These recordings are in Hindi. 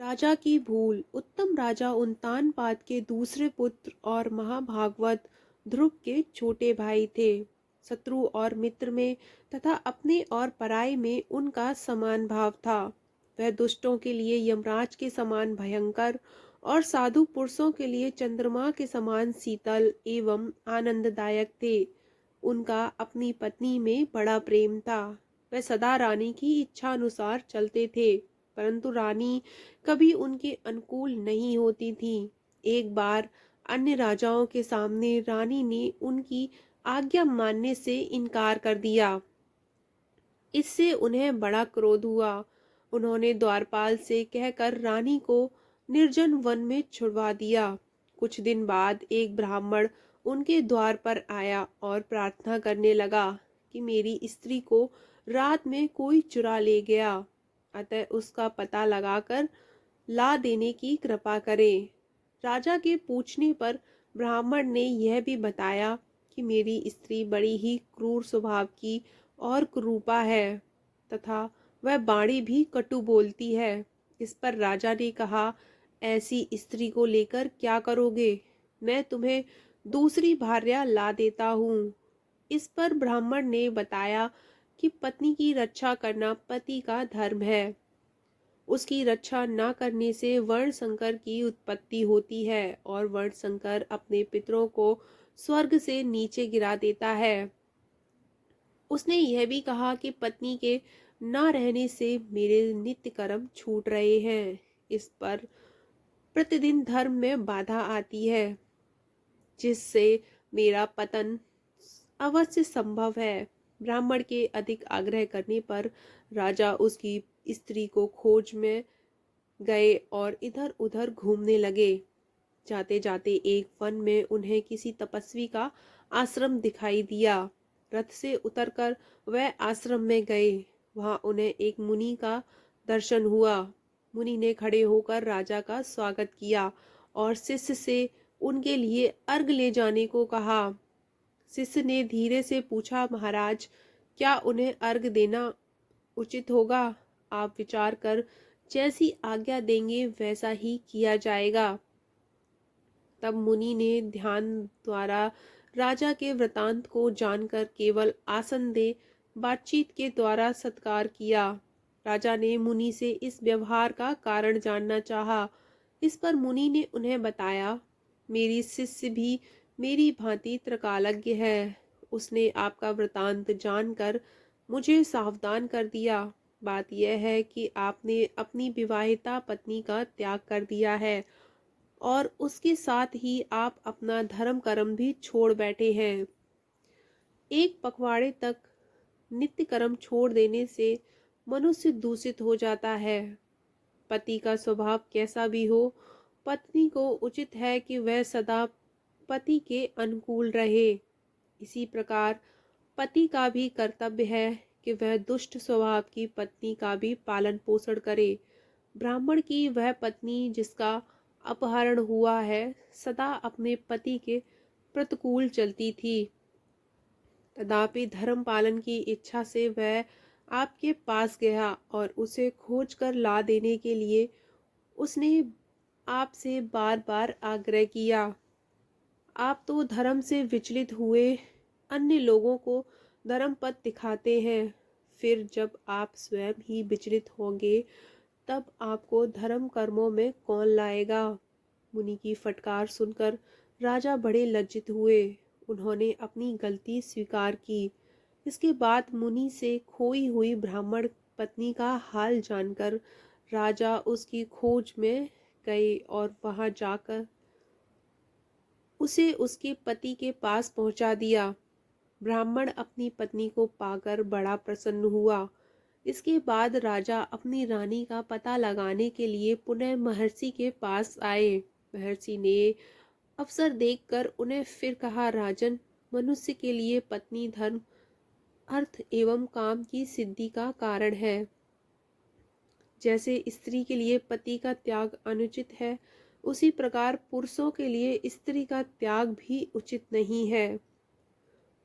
राजा की भूल। उत्तम राजा उल्तानपाद के दूसरे पुत्र और महाभागवत ध्रुव के छोटे भाई थे। शत्रु और मित्र में तथा अपने और पराये में उनका समान भाव था। वह दुष्टों के लिए यमराज के समान भयंकर और साधु पुरुषों के लिए चंद्रमा के समान शीतल एवं आनंददायक थे। उनका अपनी पत्नी में बड़ा प्रेम था। वह सदा रानी की इच्छा अनुसार चलते थे, परंतु रानी कभी उनके अनुकूल नहीं होती थी। एक बार अन्य राजाओं के सामने रानी ने उनकी आज्ञा मानने से इनकार कर दिया। इससे उन्हें बड़ा क्रोध हुआ। उन्होंने द्वारपाल से कहकर रानी को निर्जन वन में छुड़वा दिया। कुछ दिन बाद एक ब्राह्मण उनके द्वार पर आया और प्रार्थना करने लगा कि मेरी स्त्री को रात में कोई चुरा ले गया, अतः उसका पता लगाकर ला देने की कृपा करें। राजा के पूछने पर ब्राह्मण ने यह भी बताया कि मेरी स्त्री बड़ी ही क्रूर स्वभाव की और कुरूपा है तथा वह बाणी भी कटु बोलती है। इस पर राजा ने कहा, ऐसी स्त्री को लेकर क्या करोगे? मैं तुम्हें दूसरी भार्या ला देता हूँ। इस पर ब्राह्मण ने बताया कि पत्नी की रक्षा करना पति का धर्म है। उसकी रक्षा न करने से वर्ण संकर की उत्पत्ति होती है और वर्ण संकर अपने पितरों को स्वर्ग से नीचे गिरा देता है। उसने यह भी कहा कि पत्नी के न रहने से मेरे नित्य कर्म छूट रहे हैं। इस पर प्रतिदिन धर्म में बाधा आती है, जिससे मेरा पतन अवश्य संभव है। ब्राह्मण के अधिक आग्रह करने पर राजा उसकी स्त्री को खोज में गए और इधर उधर घूमने लगे। जाते जाते एक वन में उन्हें किसी तपस्वी का आश्रम दिखाई दिया। रथ से उतरकर वह आश्रम में गए। वहां उन्हें एक मुनि का दर्शन हुआ। मुनि ने खड़े होकर राजा का स्वागत किया और शिष्य से उनके लिए अर्घ ले जाने को कहा। शिष्य ने धीरे से पूछा, महाराज, क्या उन्हें अर्घ देना उचित होगा? आप विचार कर जैसी आज्ञा देंगे वैसा ही किया जाएगा। तब मुनि ने ध्यान द्वारा राजा के वृतांत को जानकर केवल आसन दे बातचीत के द्वारा सत्कार किया। राजा ने मुनि से इस व्यवहार का कारण जानना चाहा। इस पर मुनि ने उन्हें बताया, मेरी शिष्य भी मेरी भांति त्रिकालज्ञ है। उसने आपका वृतांत जानकर मुझे सावधान कर दिया। बात यह है कि आपने अपनी विवाहिता पत्नी का त्याग कर दिया है और उसके साथ ही आप अपना धर्म कर्म भी छोड़ बैठे हैं। एक पखवाड़े तक नित्य कर्म छोड़ देने से मनुष्य दूषित हो जाता है। पति का स्वभाव कैसा भी हो, पत्नी को उचित है कि वह सदा पति के अनुकूल रहे। इसी प्रकार पति का भी कर्तव्य है कि वह दुष्ट स्वभाव की पत्नी का भी पालन पोषण करे। ब्राह्मण की वह पत्नी जिसका अपहरण हुआ है, सदा अपने पति के प्रतिकूल चलती थी। तथापि धर्म पालन की इच्छा से वह आपके पास गया और उसे खोज कर ला देने के लिए उसने आपसे बार बार आग्रह किया। आप तो धर्म से विचलित हुए अन्य लोगों को धर्म पथ दिखाते हैं, फिर जब आप स्वयं ही विचलित होंगे तब आपको धर्म कर्मों में कौन लाएगा? मुनि की फटकार सुनकर राजा बड़े लज्जित हुए। उन्होंने अपनी गलती स्वीकार की। इसके बाद मुनि से खोई हुई ब्राह्मण पत्नी का हाल जानकर राजा उसकी खोज में गए और वहां जाकर उसे उसके पति के पास पहुंचा दिया। ब्राह्मण अपनी पत्नी को पाकर बड़ा प्रसन्न हुआ। इसके बाद राजा अपनी रानी का पता लगाने के लिए पुनः महर्षि के पास आए। महर्षि ने अवसर देखकर उन्हें फिर कहा, राजन, मनुष्य के लिए पत्नी धर्म, अर्थ एवं काम की सिद्धि का कारण है। जैसे स्त्री के लिए पति का त्याग अनुचित है, उसी प्रकार पुरुषों के लिए स्त्री का त्याग भी उचित नहीं है।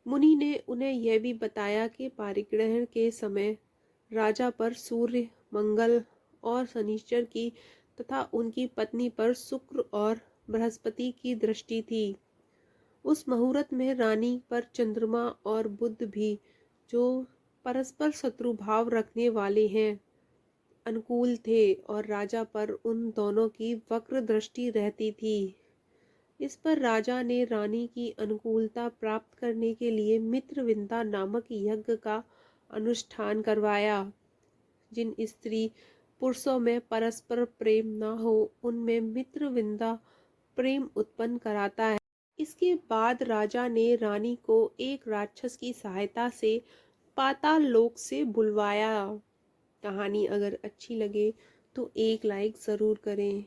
मुनि ने उन्हें यह भी बताया कि पारिग्रहण के समय राजा पर सूर्य, मंगल और शनिश्चर की तथा उनकी पत्नी पर शुक्र और बृहस्पति की दृष्टि थी। उस मुहूर्त में रानी पर चंद्रमा और बुध भी, जो परस्पर शत्रु भाव रखने वाले हैं, अनुकूल थे और राजा पर उन दोनों की वक्र दृष्टि रहती थी। इस पर राजा ने रानी की अनुकूलता प्राप्त करने के लिए मित्रविंदा नामक यज्ञ का अनुष्ठान करवाया। जिन स्त्री पुरुषों में परस्पर प्रेम न हो, उनमें मित्रविंदा प्रेम उत्पन्न कराता है। इसके बाद राजा ने रानी को एक राक्षस की सहायता से पाताल लोक से बुलवाया। कहानी अगर अच्छी लगे तो एक लाइक ज़रूर करें।